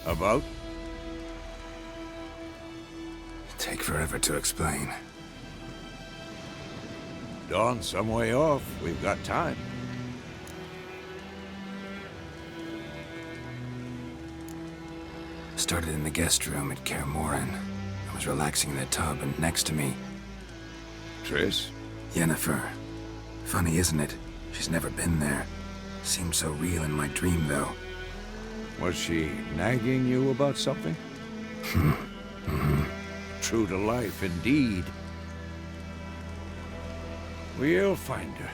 About? Take forever to explain. Dawn's some way off. We've got time. Started in the guest room at Kaer Morhen. I was relaxing in the tub, and next to me, Triss? Yennefer. Funny, isn't it? She's never been there. Seemed so real in my dream, though. Was she nagging you about something? True to life, indeed. We'll find her.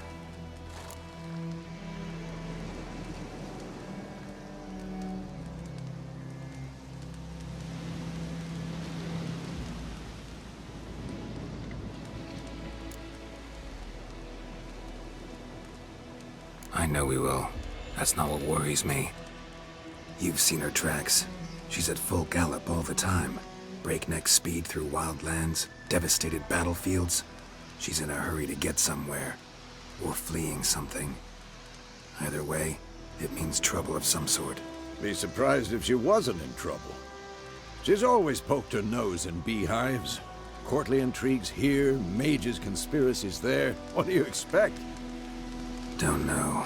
I know we will. That's not what worries me. You've seen her tracks. She's at full gallop all the time. Breakneck speed through wild lands, devastated battlefields. She's in a hurry to get somewhere. Or fleeing something. Either way, it means trouble of some sort. Be surprised if she wasn't in trouble. She's always poked her nose in beehives. Courtly intrigues here, mages' conspiracies there. What do you expect? Don't know.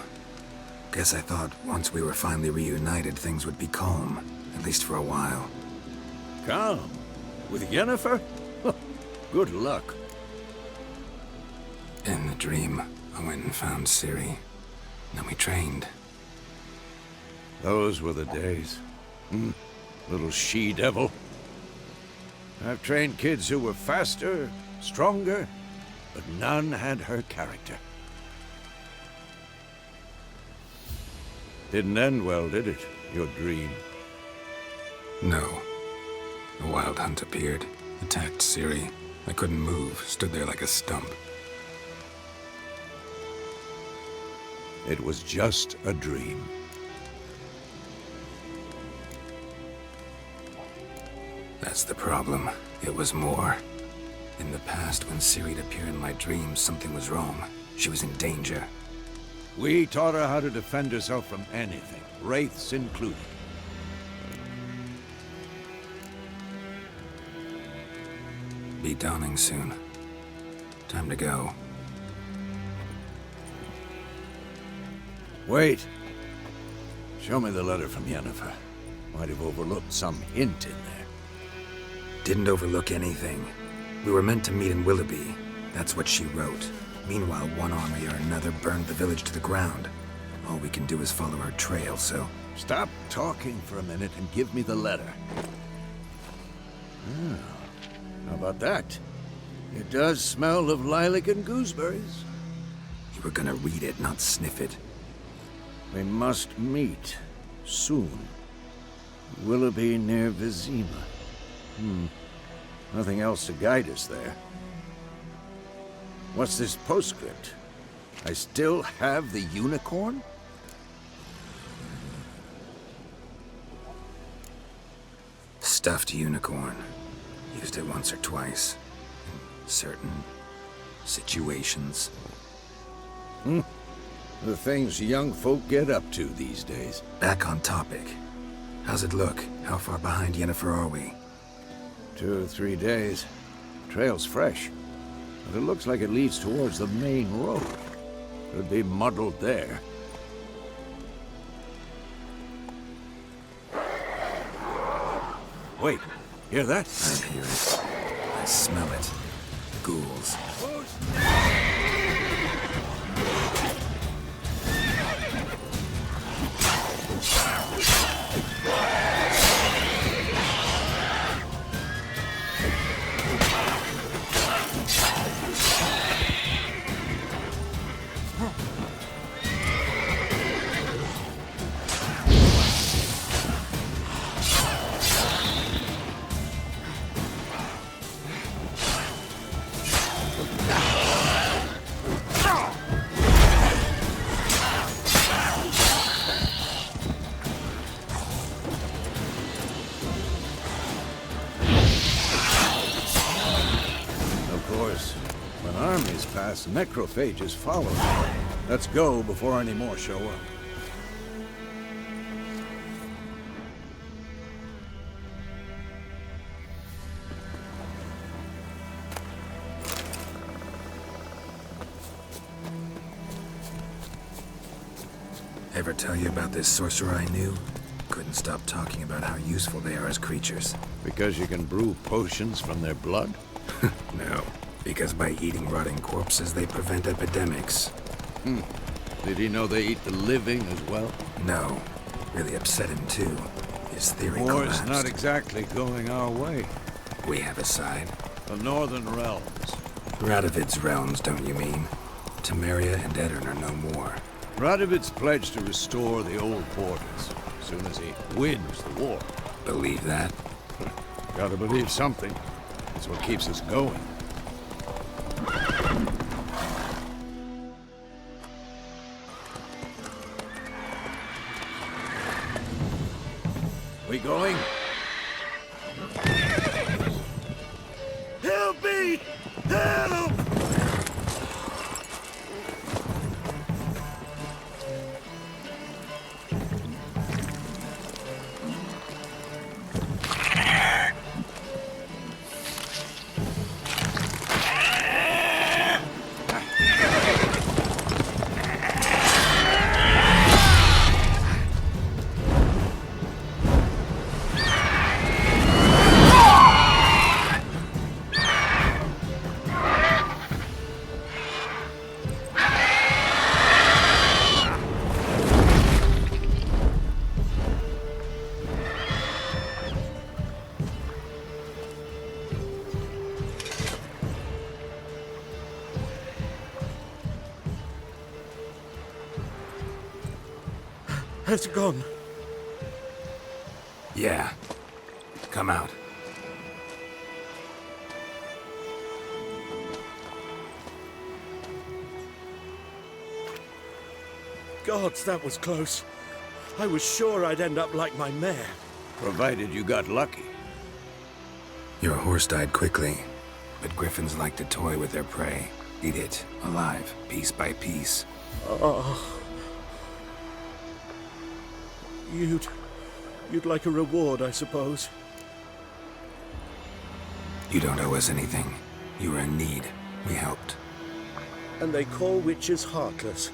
Guess I thought once we were finally reunited, things would be calm. At least for a while. Calm? With Yennefer? Good luck. In the dream, I went and found Ciri. Then we trained. Those were the days. Little she-devil. I've trained kids who were faster, stronger, but none had her character. Didn't end well, did it? Your dream? No. The Wild Hunt appeared, attacked Ciri. I couldn't move, stood there like a stump. It was just a dream. That's the problem. It was more. In the past, when Ciri'd appear in my dreams, something was wrong. She was in danger. We taught her how to defend herself from anything, wraiths included. Be dawning soon. Time to go. Wait. Show me the letter from Yennefer. Might have overlooked some hint in there. Didn't overlook anything. We were meant to meet in Willoughby. That's what she wrote. Meanwhile, one army or another burned the village to the ground. All we can do is follow her trail, so... Stop talking for a minute and give me the letter. How about that? It does smell of lilac and gooseberries. You were gonna read it, not sniff it. We must meet. Soon. Willoughby near Vizima. Nothing else to guide us there. What's this postscript? I still have the unicorn? Stuffed unicorn. Used it once or twice. In certain situations. The things young folk get up to these days. Back on topic. How's it look? How far behind Yennefer are we? 2 or 3 days. Trail's fresh. But it looks like it leads towards the main road. Could be muddled there. Wait, hear that? I hear it. I smell it. Ghouls. Necrophages follow. Let's go before any more show up. Ever tell you about this sorcerer I knew? Couldn't stop talking about how useful they are as creatures. Because you can brew potions from their blood? No, because by eating rotting corpses, they prevent epidemics. Did he know they eat the living as well? No, really upset him too. His theory War's collapsed. not exactly going our way. We have a side. The Northern Realms. Radovid's realms, don't you mean? Temeria and Edirn are no more. Radovid's pledged to restore the old borders as soon as he wins the war. Believe that? Gotta believe something. It's what keeps us going. We going? Help me! Help! Has gone. Yeah. Come out. Gods, that was close. I was sure I'd end up like my mare. Provided you got lucky. Your horse died quickly, but griffins like to toy with their prey. Eat it, alive, piece by piece. Oh. You'd like a reward, I suppose. You don't owe us anything. You were in need. We helped. And they call witches heartless.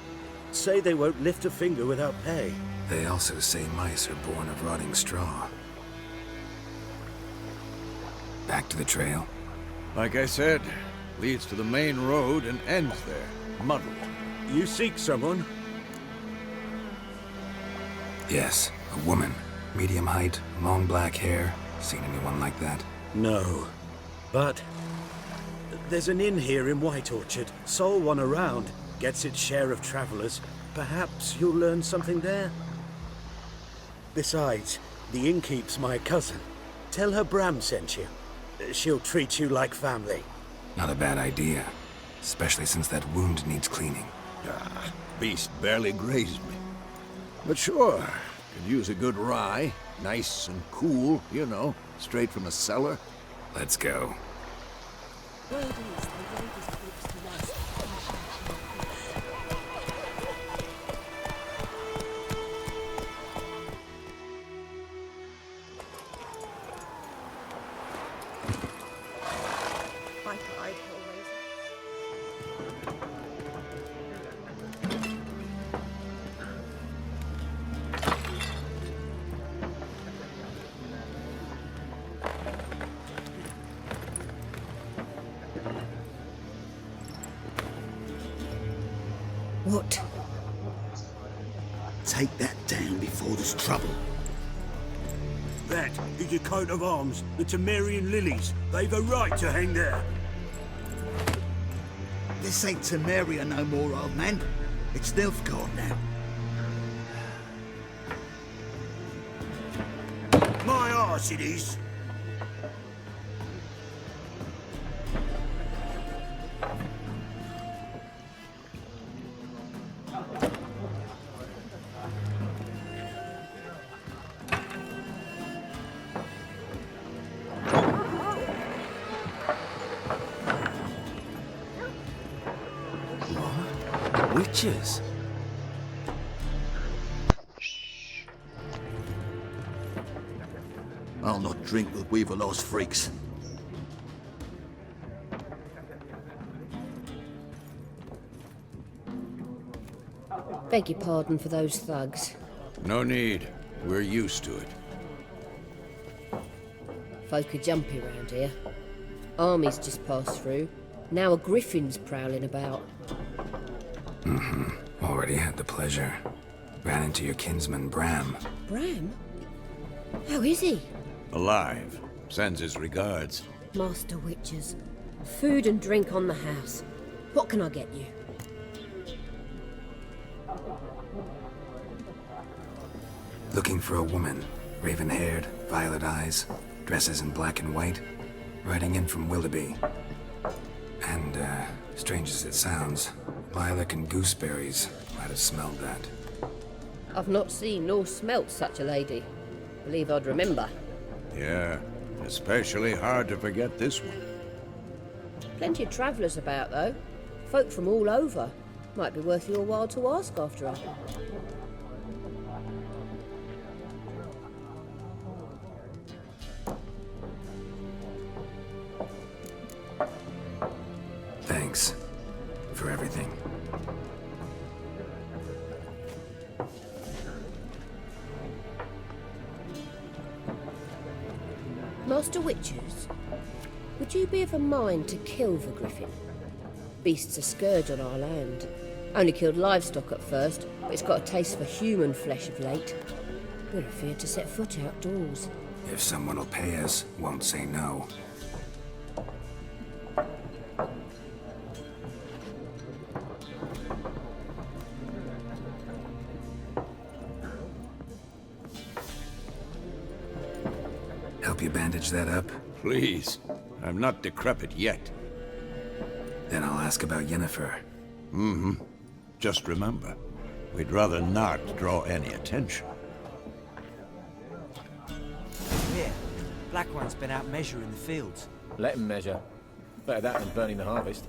Say they won't lift a finger without pay. They also say mice are born of rotting straw. Back to the trail? Like I said, leads to the main road and ends there, muddled. You seek someone? Yes, a woman. Medium height, long black hair. Seen anyone like that? No. But there's an inn here in White Orchard. Sole one around. Gets its share of travelers. Perhaps you'll learn something there? Besides, the innkeep's my cousin. Tell her Bram sent you. She'll treat you like family. Not a bad idea. Especially since that wound needs cleaning. Beast barely grazed me. But sure, could use a good rye. Nice and cool, you know, straight from a cellar. Let's go. What? Take that down before there's trouble. That is your coat of arms, the Temerian lilies. They've a right to hang there. This ain't Temeria no more, old man. It's Nilfgaard now. My arse it is. Witches? I'll not drink with Weaverlaw's freaks. Beg your pardon for those thugs. No need. We're used to it. Folk are jumpy round here. Armies just passed through. Now a griffin's prowling about. Already had the pleasure. Ran into your kinsman, Bram. Bram? How is he? Alive. Sends his regards. Master Witchers. Food and drink on the house. What can I get you? Looking for a woman. Raven-haired, violet eyes, dresses in black and white. Riding in from Willoughby. And, strange as it sounds, lilac and gooseberries might have smelled that. I've not seen nor smelt such a lady. Believe I'd remember. Yeah, especially hard to forget this one. Plenty of travellers about, though. Folk from all over. Might be worth your while to ask after her. Thanks for everything. Master Witchers, would you be of a mind to kill the griffin? Beast's a scourge on our land. Only killed livestock at first, but it's got a taste for human flesh of late. We're afeard to set foot outdoors. If someone will pay us, won't say no. Help you bandage that up? Please. I'm not decrepit yet. Then I'll ask about Yennefer. Just remember, we'd rather not draw any attention. Here, Black One's been out measuring the fields. Let him measure. Better that than burning the harvest.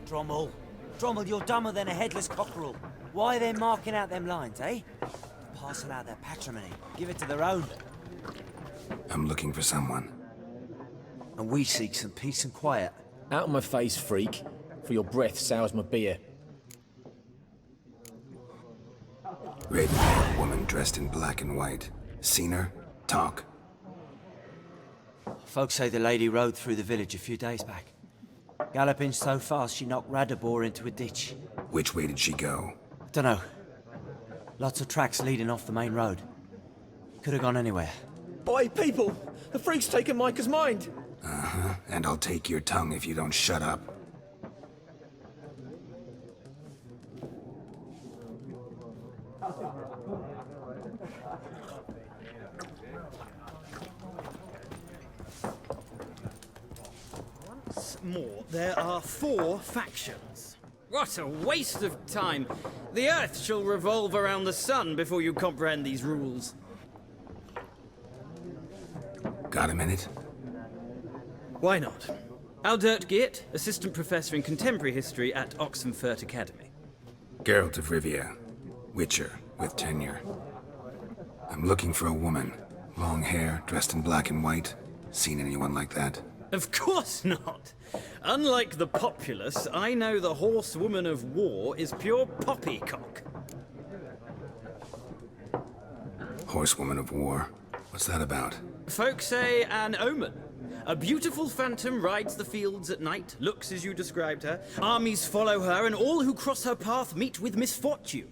Drommel. Drommel, you're dumber than a headless cockerel. Why are they marking out them lines, eh? To parcel out their patrimony. Give it to their own. I'm looking for someone. And we seek some peace and quiet. Out of my face, freak. For your breath sours my beer. Raven-haired woman dressed in black and white. Seen her? Talk. Folks say the lady rode through the village a few days back. Galloping so fast she knocked Radabor into a ditch. Which way did she go? Dunno. Lots of tracks leading off the main road. Could have gone anywhere. Boy, people! The freak's taken Micah's mind! And I'll take your tongue if you don't shut up. More, there are 4 factions. What a waste of time! The Earth shall revolve around the sun before you comprehend these rules. Got a minute? Why not? Aldert Geert, Assistant Professor in Contemporary History at Oxenfurt Academy. Geralt of Rivia. Witcher, with tenure. I'm looking for a woman. Long hair, dressed in black and white. Seen anyone like that? Of course not! Unlike the populace, I know the horsewoman of war is pure poppycock. Horsewoman of war. What's that about? Folks say an omen. A beautiful phantom rides the fields at night, looks as you described her. Armies follow her, and all who cross her path meet with misfortune.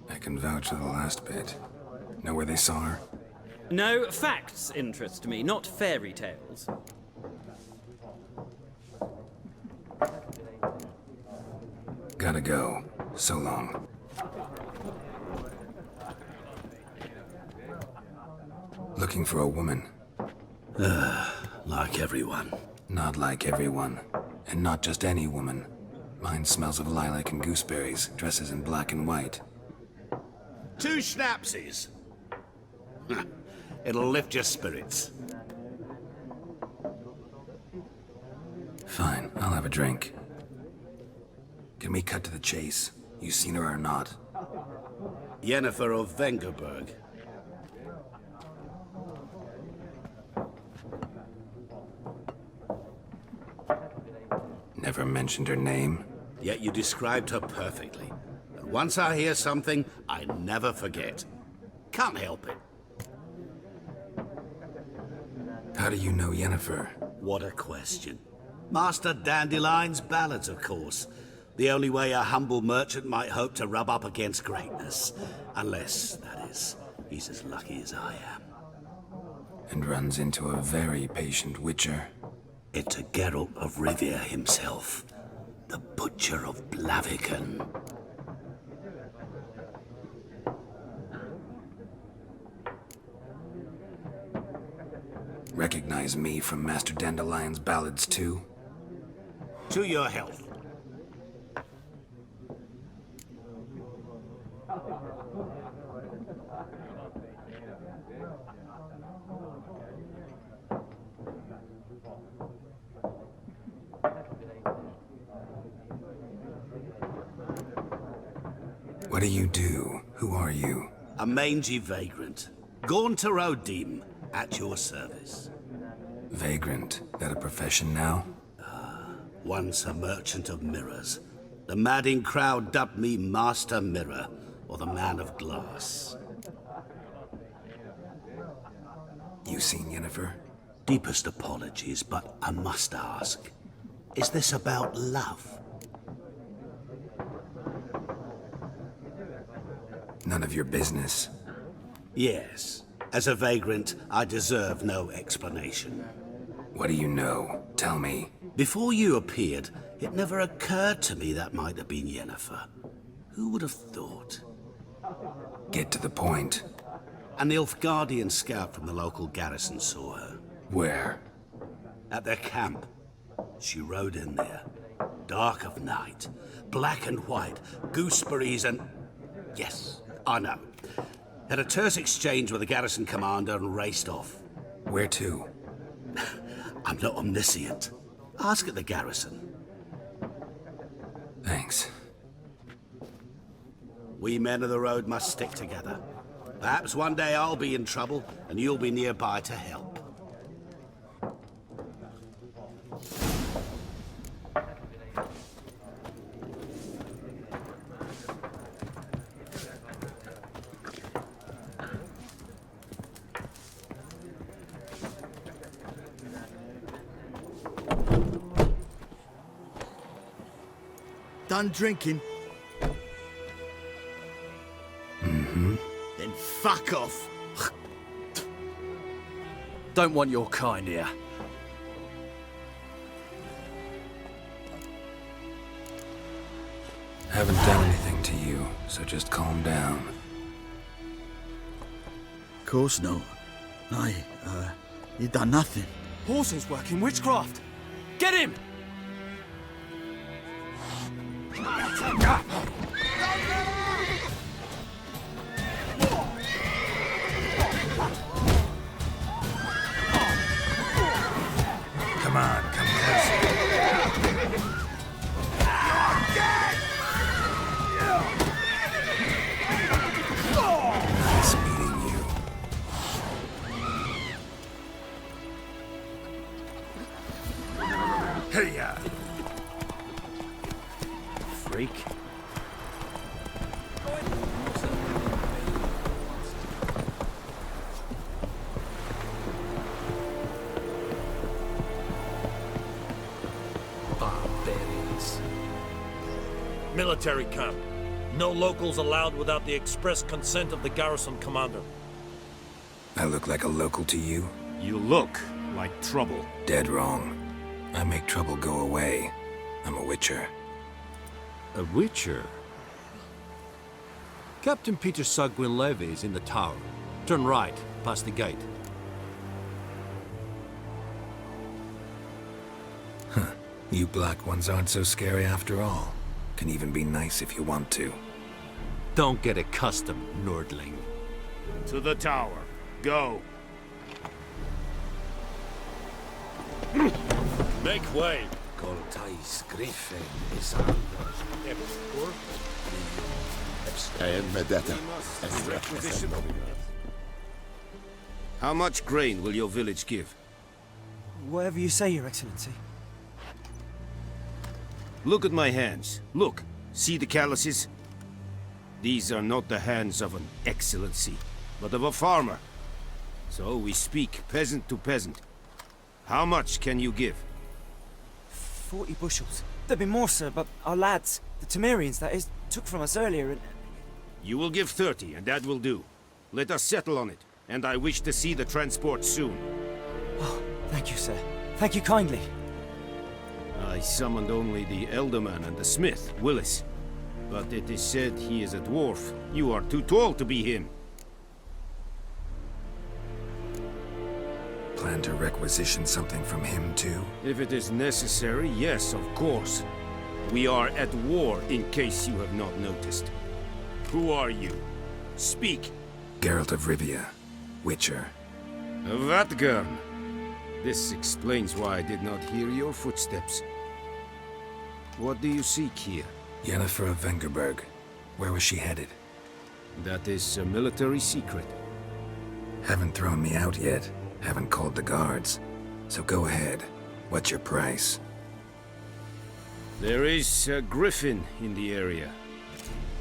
I can vouch for the last bit. Know where they saw her? No, facts interest me, not fairy tales. Gotta go. So long. Looking for a woman. Like everyone. Not like everyone. And not just any woman. Mine smells of lilac and gooseberries, dresses in black and white. 2 schnapsies. It'll lift your spirits. Fine, I'll have a drink. Can we cut to the chase? You seen her or not? Yennefer of Vengerberg. Never mentioned her name. Yet you described her perfectly. And Once I hear something, I never forget. Can't help it. How do you know Yennefer? What a question. Master Dandelion's ballads, of course. The only way a humble merchant might hope to rub up against greatness. Unless, that is, he's as lucky as I am. And runs into a very patient witcher. It's a Geralt of Rivia himself. The Butcher of Blaviken. Recognize me from Master Dandelion's ballads too? To your health. What do you do? Who are you? A mangy vagrant. Gaunter O'Dim, at your service. Vagrant. That a profession now? Once a merchant of mirrors. The madding crowd dubbed me Master Mirror, or the Man of Glass. You seen Yennefer? Deepest apologies, but I must ask. Is this about love? None of your business. Yes. As a vagrant, I deserve no explanation. What do you know? Tell me. Before you appeared, it never occurred to me that might have been Yennefer. Who would have thought? Get to the point. An Nilfgaardian scout from the local garrison saw her. Where? At their camp. She rode in there. Dark of night. Black and white. Gooseberries and... Yes, I know. Had a terse exchange with the garrison commander and raced off. Where to? I'm not omniscient. Ask at the garrison. Thanks. We men of the road must stick together. Perhaps one day I'll be in trouble, and you'll be nearby to help. Done drinking? Mm-hmm. Then fuck off. Don't want your kind here. Haven't done anything to you, so just calm down. Of course no. You done nothing. Horses working witchcraft. Get him! Come on, come closer. Nice meeting you. Hey-ya! Freak. Barbarians. Military camp. No locals allowed without the express consent of the garrison commander. I look like a local to you? You look like trouble. Dead wrong. I make trouble go away. I'm a witcher. A witcher? Captain Peter Sagwin Levy is in the tower. Turn right, past the gate. Huh. You black ones aren't so scary after all. Can even be nice if you want to. Don't get accustomed, Nordling. To the tower. Go. Make way. How much grain will your village give? Whatever you say, Your Excellency. Look at my hands. Look. See the calluses? These are not the hands of an excellency, but of a farmer. So we speak peasant to peasant. How much can you give? 40 bushels. There'd be more, sir, but our lads, the Temerians, that is, took from us earlier and... You will give 30, and that will do. Let us settle on it, and I wish to see the transport soon. Oh, thank you, sir. Thank you kindly. I summoned only the Elderman and the smith, Willis. But it is said he is a dwarf. You are too tall to be him. Plan to requisition something from him, too? If it is necessary, yes, of course. We are at war, in case you have not noticed. Who are you? Speak. Geralt of Rivia, Witcher. Vatgern. This explains why I did not hear your footsteps. What do you seek here? Yennefer of Vengerberg. Where was she headed? That is a military secret. Haven't thrown me out yet. Haven't called the guards. So go ahead. What's your price? There is a griffin in the area.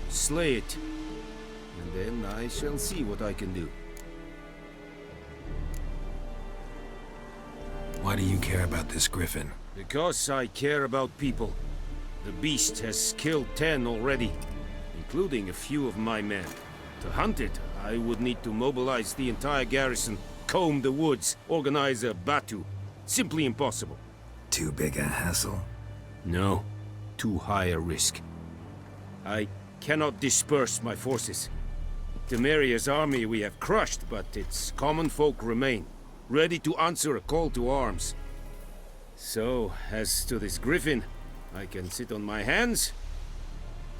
Slay it. And then I shall see what I can do. Why do you care about this griffin? Because I care about people. The beast has killed 10 already, including a few of my men. To hunt it, I would need to mobilize the entire garrison, comb the woods, organize a batu. Simply impossible. Too big a hassle? No. Too high a risk. I cannot disperse my forces. Temeria's army we have crushed, but its common folk remain, ready to answer a call to arms. So, as to this griffin, I can sit on my hands,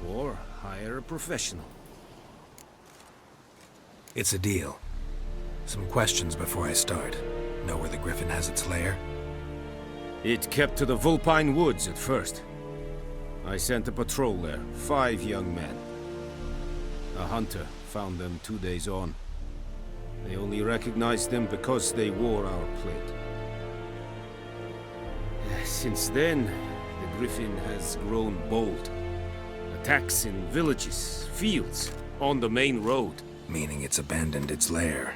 or hire a professional. It's a deal. Some questions before I start. Know where the griffin has its lair? It kept to the Vulpine Woods at first. I sent a patrol there, 5 young men. A hunter found them 2 days on. They only recognized them because they wore our plate. Since then, the griffin has grown bold. Attacks in villages, fields, on the main road. Meaning it's abandoned its lair.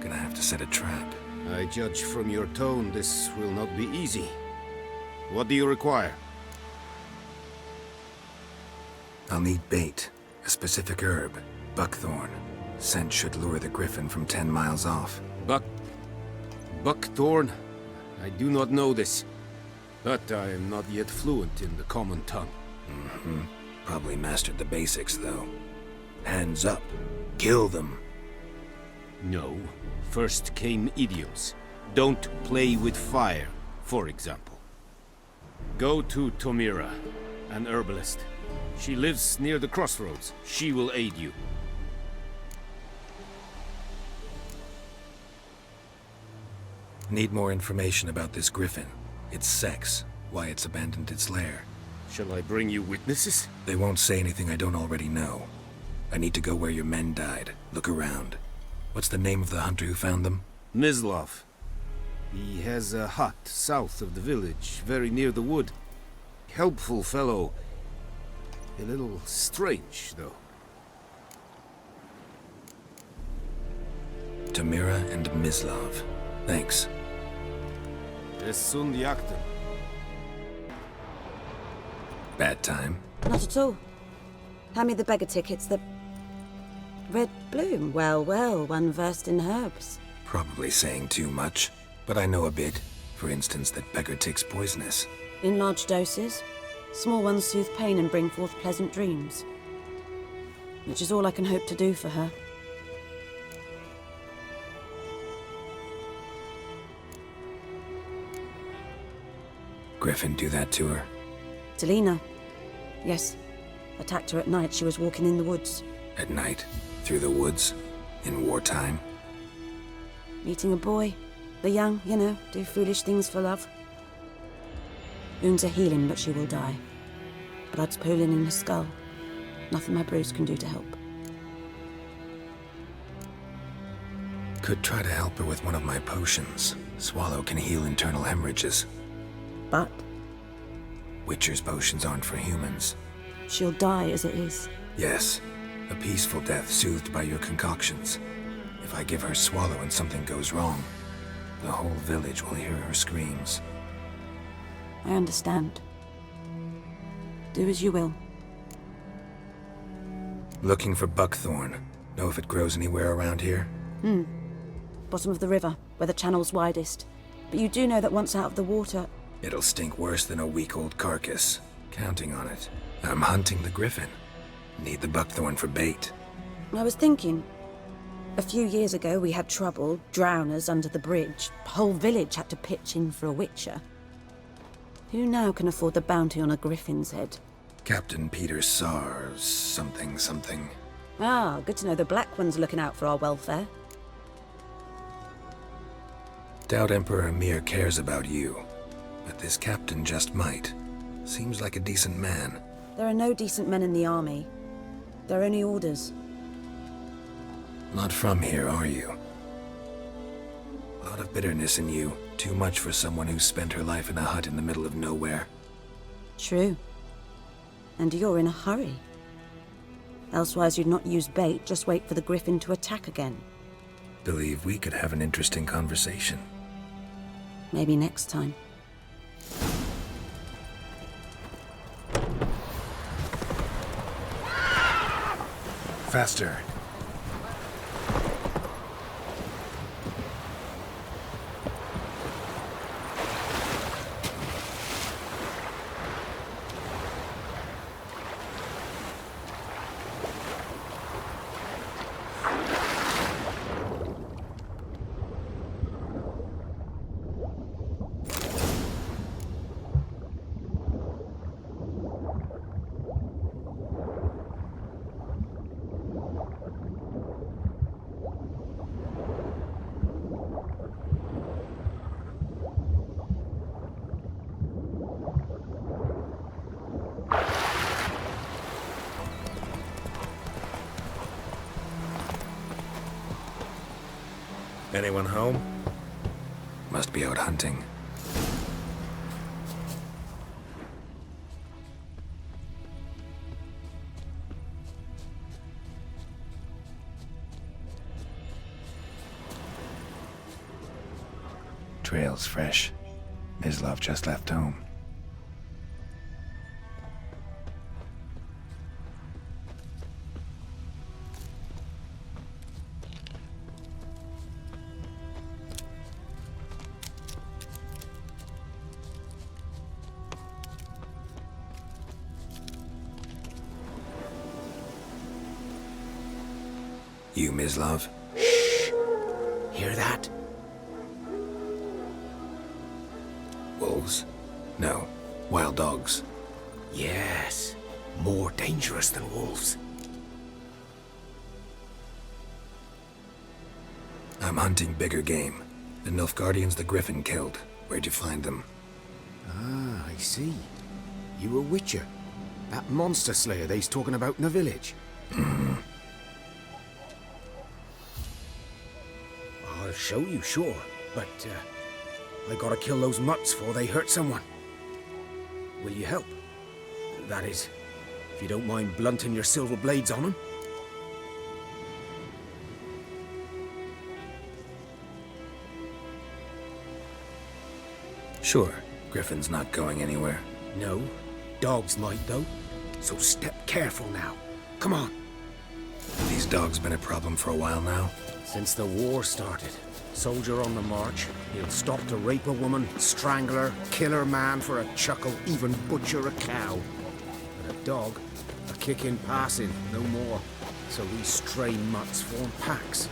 Gonna have to set a trap. I judge from your tone this will not be easy. What do you require? I'll need bait. A specific herb. Buckthorn. Scent should lure the griffin from 10 miles off. Buckthorn? I do not know this. But I am not yet fluent in the common tongue. Mm-hmm. Probably mastered the basics, though. Hands up. Kill them. No. First came idioms. Don't play with fire, for example. Go to Tomira, an herbalist. She lives near the crossroads. She will aid you. Need more information about this griffin. Its sex, why it's abandoned its lair. Shall I bring you witnesses? They won't say anything I don't already know. I need to go where your men died. Look around. What's the name of the hunter who found them? Mislav. He has a hut south of the village, very near the wood. Helpful fellow. A little strange, though. Tomira and Mislav. Thanks. Esund Yakten. Bad time? Not at all. Hand me the beggar tickets, the... Red bloom. Well, well, one versed in herbs. Probably saying too much, but I know a bit. For instance, that beggar tick's poisonous. In large doses. Small ones soothe pain and bring forth pleasant dreams. Which is all I can hope to do for her. Griffin do that to her? Delina. Yes. Attacked her at night. She was walking in the woods. At night? Through the woods? In wartime? Meeting a boy. The young, you know, do foolish things for love. Wounds are healing, but she will die. Blood's pooling in her skull. Nothing my brews can do to help. Could try to help her with one of my potions. Swallow can heal internal hemorrhages. But? Witcher's potions aren't for humans. She'll die as it is. Yes. A peaceful death soothed by your concoctions. If I give her swallow and something goes wrong, the whole village will hear her screams. I understand. Do as you will. Looking for buckthorn. Know if it grows anywhere around here? Bottom of the river, where the channel's widest. But you do know that once out of the water... It'll stink worse than a week-old carcass. Counting on it. I'm hunting the griffin. Need the buckthorn for bait. I was thinking... A few years ago we had trouble, drowners under the bridge. The whole village had to pitch in for a witcher. Who now can afford the bounty on a griffin's head? Captain Peter Sars, something. Ah, good to know the Black One's looking out for our welfare. Doubt Emperor Emir cares about you, but this captain just might. Seems like a decent man. There are no decent men in the army. They're only orders. Not from here, are you? A lot of bitterness in you. Too much for someone who spent her life in a hut in the middle of nowhere. True. And you're in a hurry. Elsewise you'd not use bait, just wait for the griffin to attack again. Believe we could have an interesting conversation. Maybe next time. Faster. Anyone home? Must be out hunting. Trail's fresh. Mislav just left home. You, Mislav? Shh! Hear that? Wolves? No. Wild dogs. Yes. More dangerous than wolves. I'm hunting bigger game. The Nilfgaardians the Griffin killed. Where'd you find them? Ah, I see. You a witcher. That monster slayer they's talking about in the village. I'll show you, sure. But, I gotta kill those mutts before they hurt someone. Will you help? That is, if you don't mind blunting your silver blades on them. Sure. Griffin's not going anywhere. No. Dogs might, though. So step careful now. Come on. These dogs been a problem for a while now? Since the war started. Soldier on the march. He'll stop to rape a woman, strangle her, kill her man for a chuckle, even butcher a cow. But a dog, a kick in passing, no more. So these stray mutts form packs.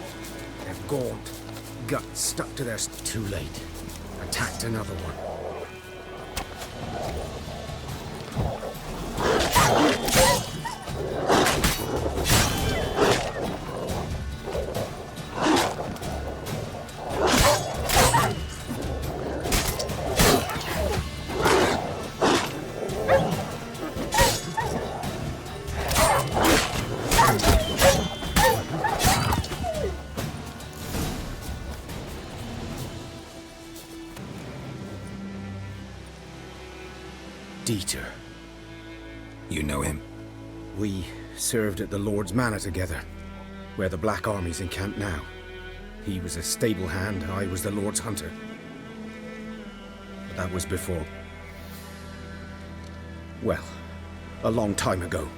They're gaunt, guts stuck to their... Too late. Attacked another one. Dieter. You know him? We served at the Lord's Manor together, where the Black Army's encamped now. He was a stable hand, I was the Lord's hunter. But that was before. Well, a long time ago.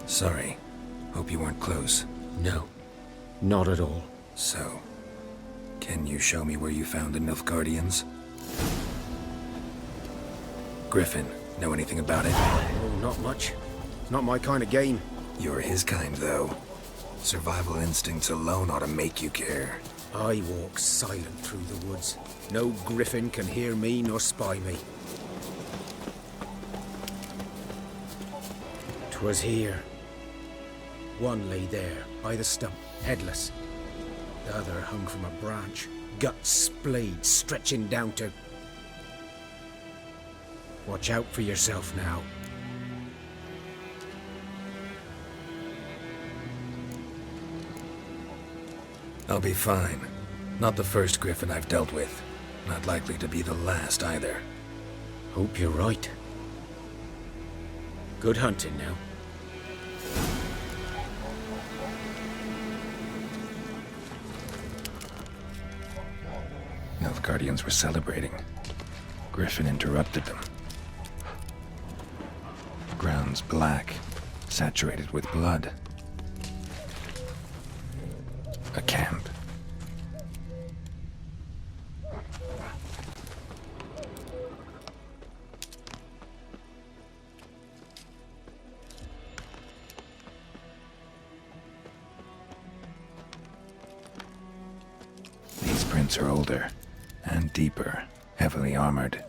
Sorry. Hope you weren't close. No, not at all. So, can you show me where you found the Nilfgaardians? Griffin, know anything about it? Oh, not much. It's not my kind of game. You're his kind, though. Survival instincts alone ought to make you care. I walk silent through the woods. No griffin can hear me nor spy me. 'Twas here. One lay there, by the stump, headless. The other hung from a branch, guts splayed, stretching down to... Watch out for yourself now. I'll be fine. Not the first griffin I've dealt with. Not likely to be the last either. Hope you're right. Good hunting now. Nilfgaardians were celebrating. Griffin interrupted them. Ground's black, saturated with blood. A camp. These prints are older and deeper, heavily armored.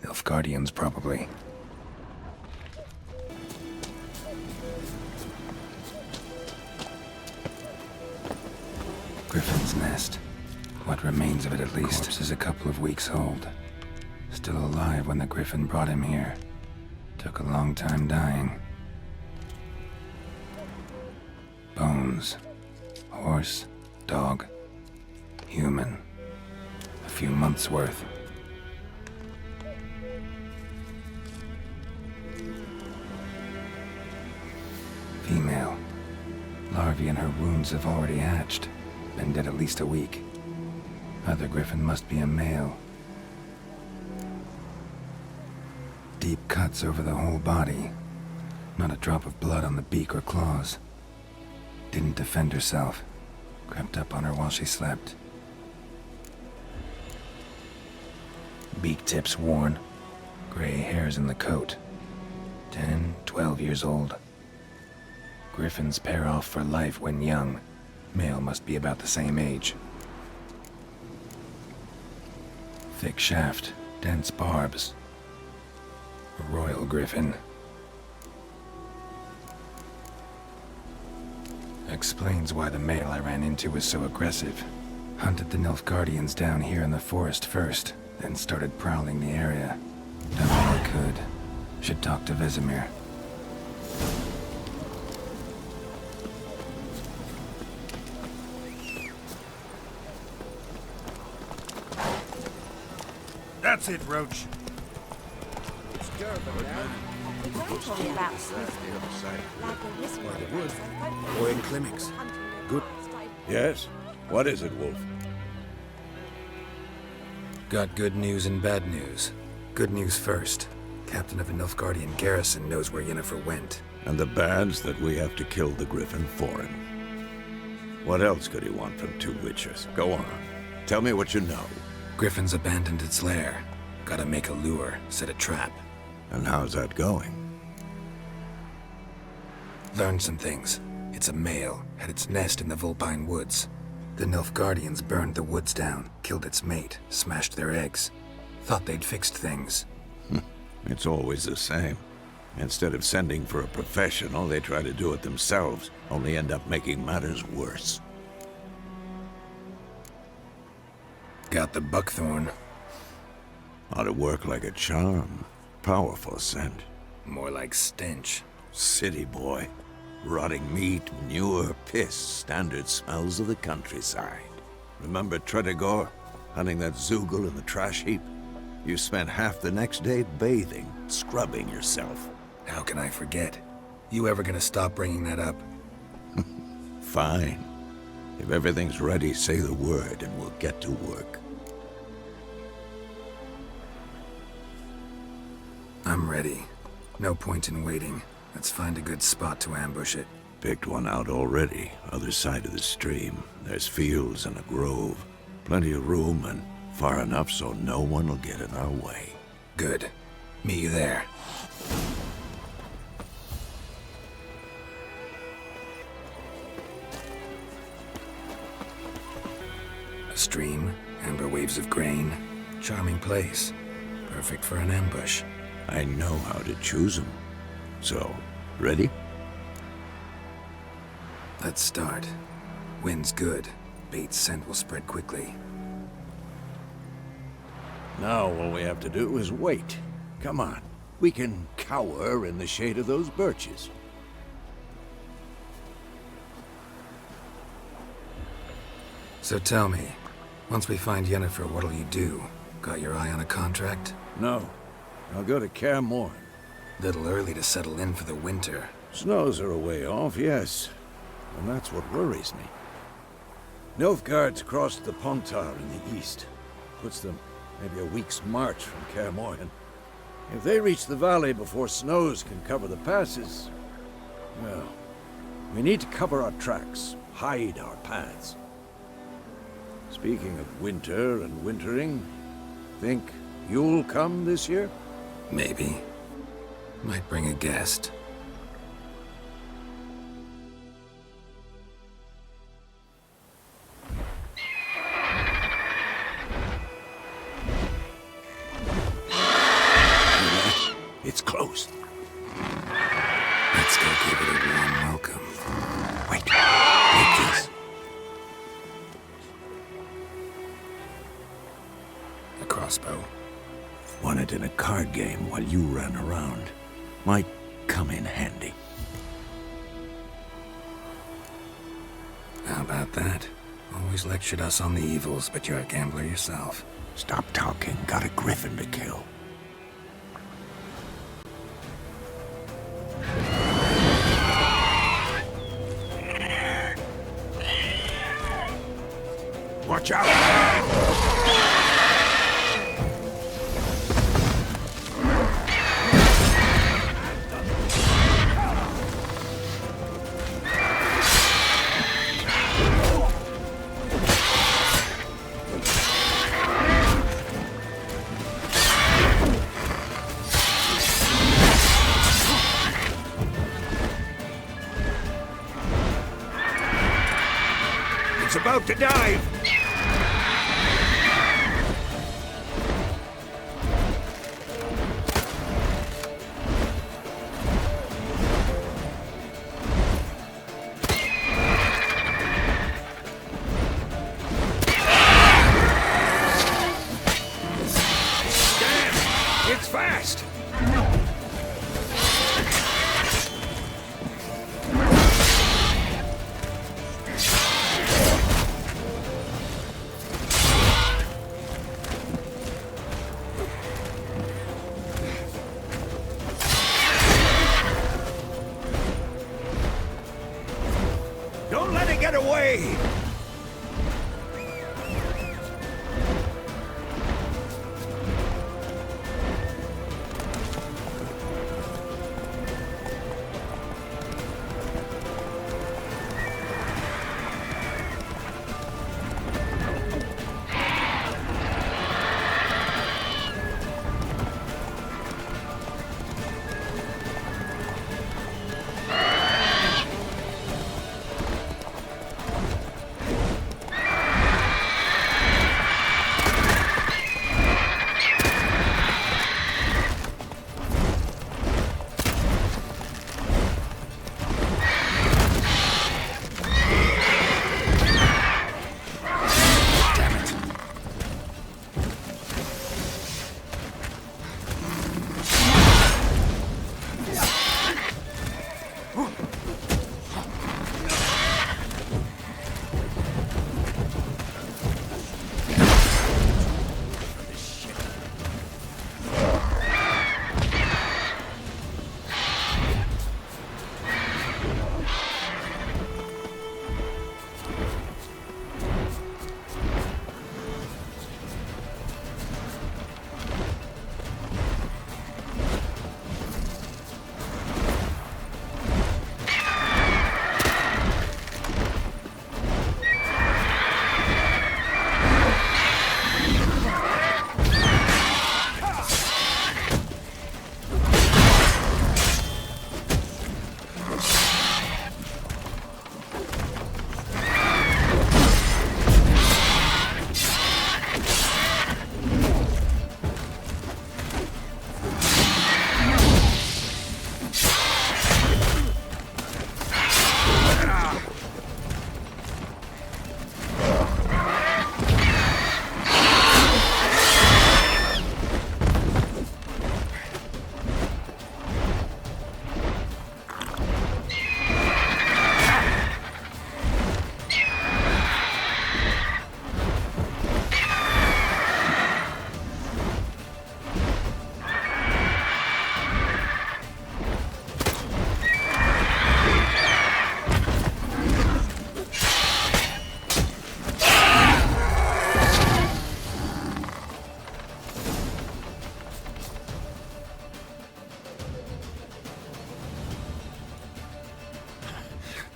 Nilfgaardians, probably. Griffin's nest. What remains of it, at least, corpse is a couple of weeks old. Still alive when the Griffin brought him here. Took a long time dying. Bones. Horse, dog, human. A few months' worth. Female. Larvae in her wounds have already hatched. Been dead at least a week. Other Griffin must be a male. Deep cuts over the whole body. Not a drop of blood on the beak or claws. Didn't defend herself. Crept up on her while she slept. Beak tips worn. Gray hairs in the coat. 10, 12 years old. Griffins pair off for life when young. Male must be about the same age. Thick shaft, dense barbs. A royal griffin. Explains why the male I ran into was so aggressive. Hunted the Nilfgaardians down here in the forest first, then started prowling the area. Done all I could. Should talk to Vesemir. That's it, Roach. Boy in Climmix. Good. Yes? What is it, Wolf? Got good news and bad news. Good news first. Captain of a Nilfgaardian garrison knows where Yennefer went. And the bad's that we have to kill the Griffin for him. What else could he want from two witchers? Go on. Tell me what you know. Griffin's abandoned its lair. Gotta make a lure, set a trap. And how's that going? Learned some things. It's a male, had its nest in the Vulpine Woods. The Nilfgaardians burned the woods down, killed its mate, smashed their eggs. Thought they'd fixed things. It's always the same. Instead of sending for a professional, they try to do it themselves, only end up making matters worse. Got the buckthorn. Ought to work like a charm. Powerful scent. More like stench. City boy. Rotting meat, manure, piss, standard smells of the countryside. Remember Tretogor? Hunting that Zoogle in the trash heap? You spent half the next day bathing, scrubbing yourself. How can I forget? You ever gonna stop bringing that up? Fine. If everything's ready, say the word and we'll get to work. I'm ready. No point in waiting. Let's find a good spot to ambush it. Picked one out already, other side of the stream. There's fields and a grove. Plenty of room and far enough so no one will get in our way. Good. Meet you there. A stream, amber waves of grain. Charming place. Perfect for an ambush. I know how to choose them. So, ready? Let's start. Wind's good. Bait's scent will spread quickly. Now all we have to do is wait. Come on. We can cower in the shade of those birches. So tell me, once we find Yennefer, what'll you do? Got your eye on a contract? No. I'll go to Kaer Morhen. Little early to settle in for the winter. Snows are a way off, yes. And that's what worries me. Nilfgaard's crossed the Pontar in the east. Puts them maybe a week's march from Kaer Morhen. If they reach the valley before snows can cover the passes, well, we need to cover our tracks, hide our paths. Speaking of winter and wintering, think you'll come this year? Maybe. Might bring a guest. It's close. Let's go give it a warm welcome. Wait. Take this. A crossbow. Won it in a card game while you ran around. Might come in handy. How about that? Always lectured us on the evils, but you're a gambler yourself. Stop talking. Got a griffin to kill. Watch out! It's about to dive! Damn! It's fast! Don't let it get away!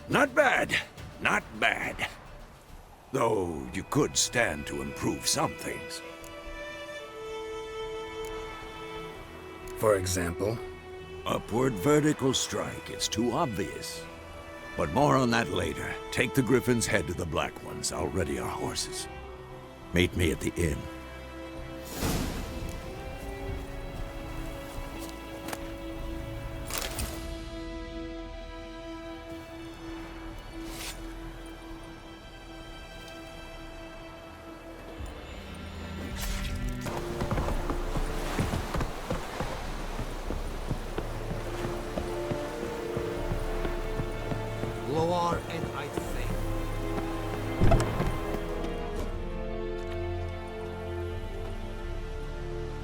Not bad. Not bad. Though you could stand to improve some things. For example? Upward vertical strike. It's too obvious. But more on that later. Take the Griffin's head to the Black Ones. I'll ready our horses. Meet me at the inn. Loar and I think.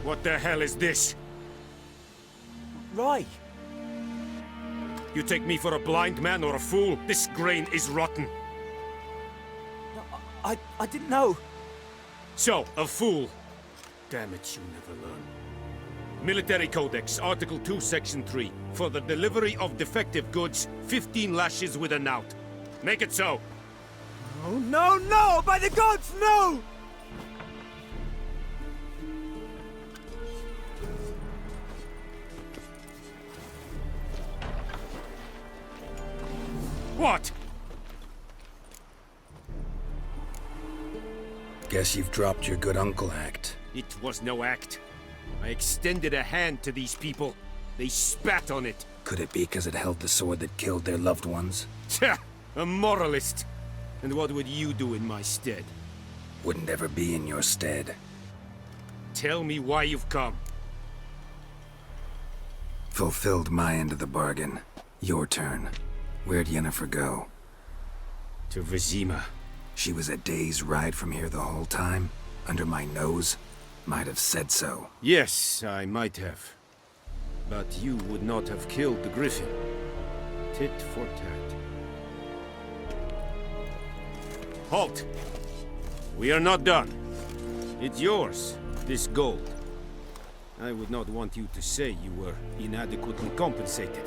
What the hell is this? Right. You take me for a blind man or a fool? This grain is rotten. I didn't know. So, a fool. Damn it, you never learn. Military Codex, Article 2, Section 3. For the delivery of defective goods, 15 lashes with a knout. Make it so. Oh, no, no! By the gods, no! What? Guess you've dropped your good uncle act. It was no act. I extended a hand to these people. They spat on it. Could it be because it held the sword that killed their loved ones? Tja, a moralist. And what would you do in my stead? Wouldn't ever be in your stead. Tell me why you've come. Fulfilled my end of the bargain. Your turn. Where'd Yennefer go? To Vizima. She was a day's ride from here the whole time? Under my nose? Might have said so. Yes, I might have. But you would not have killed the Griffin. Tit for tat. Halt! We are not done. It's yours, this gold. I would not want you to say you were inadequately compensated.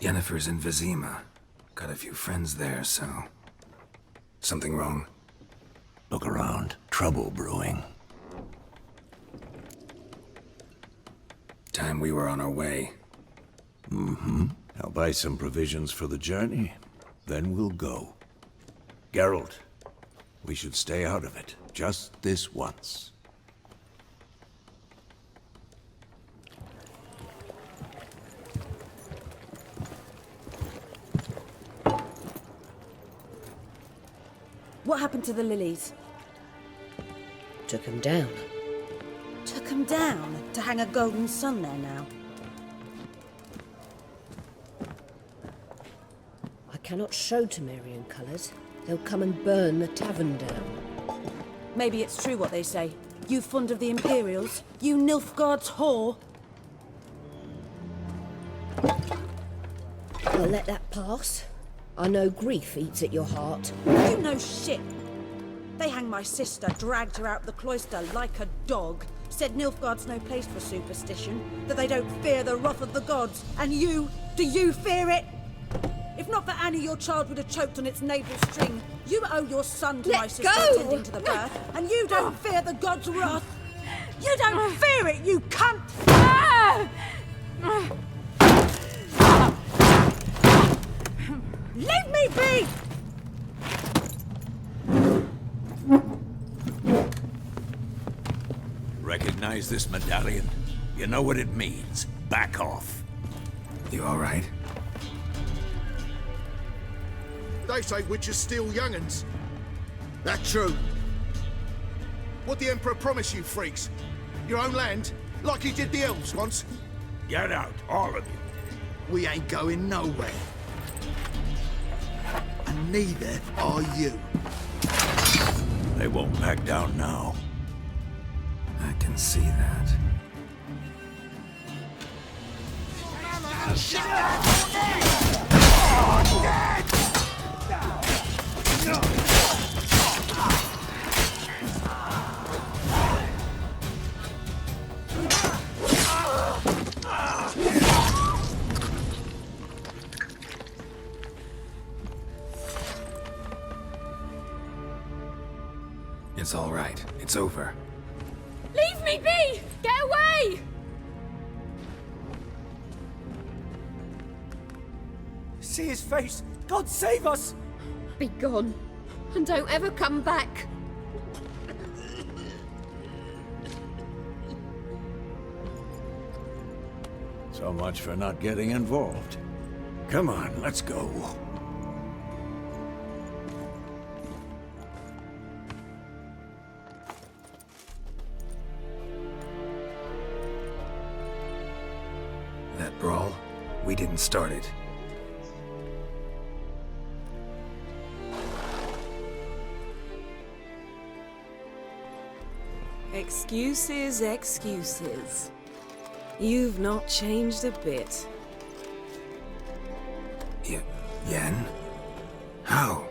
Yennefer's in Vizima. Got a few friends there, so... Something wrong? Look around. Trouble brewing. Time we were on our way. Mm-hmm. I'll buy some provisions for the journey. Then we'll go. Geralt, we should stay out of it. Just this once. What happened to the lilies? Took him down. Took them down to hang a golden sun there now. I cannot show Temerian colours. They'll come and burn the tavern down. Maybe it's true what they say. You fond of the Imperials? You Nilfgaard's whore? I'll let that pass. I know grief eats at your heart. You know shit. They hanged my sister, dragged her out the cloister like a dog. Said Nilfgaard's no place for superstition, that they don't fear the wrath of the gods. And you, do you fear it? If not for Annie, your child would have choked on its navel string. You owe your son to my sister attending to the birth, and you don't fear the gods' wrath. You don't fear it, you cunt! Leave me be! Recognize this medallion? You know what it means. Back off. You all right? They say witches steal young'uns. That true? What the Emperor promised you, freaks? Your own land? Like he did the elves once? Get out, all of you. We ain't going nowhere. And neither are you. They won't back down now. I can see that. It's all right. It's over. Leave me be! Get away! See his face! God save us! Be gone, and don't ever come back. So much for not getting involved. Come on, let's go. That brawl, we didn't start it. Excuses, excuses. You've not changed a bit. Yen? How?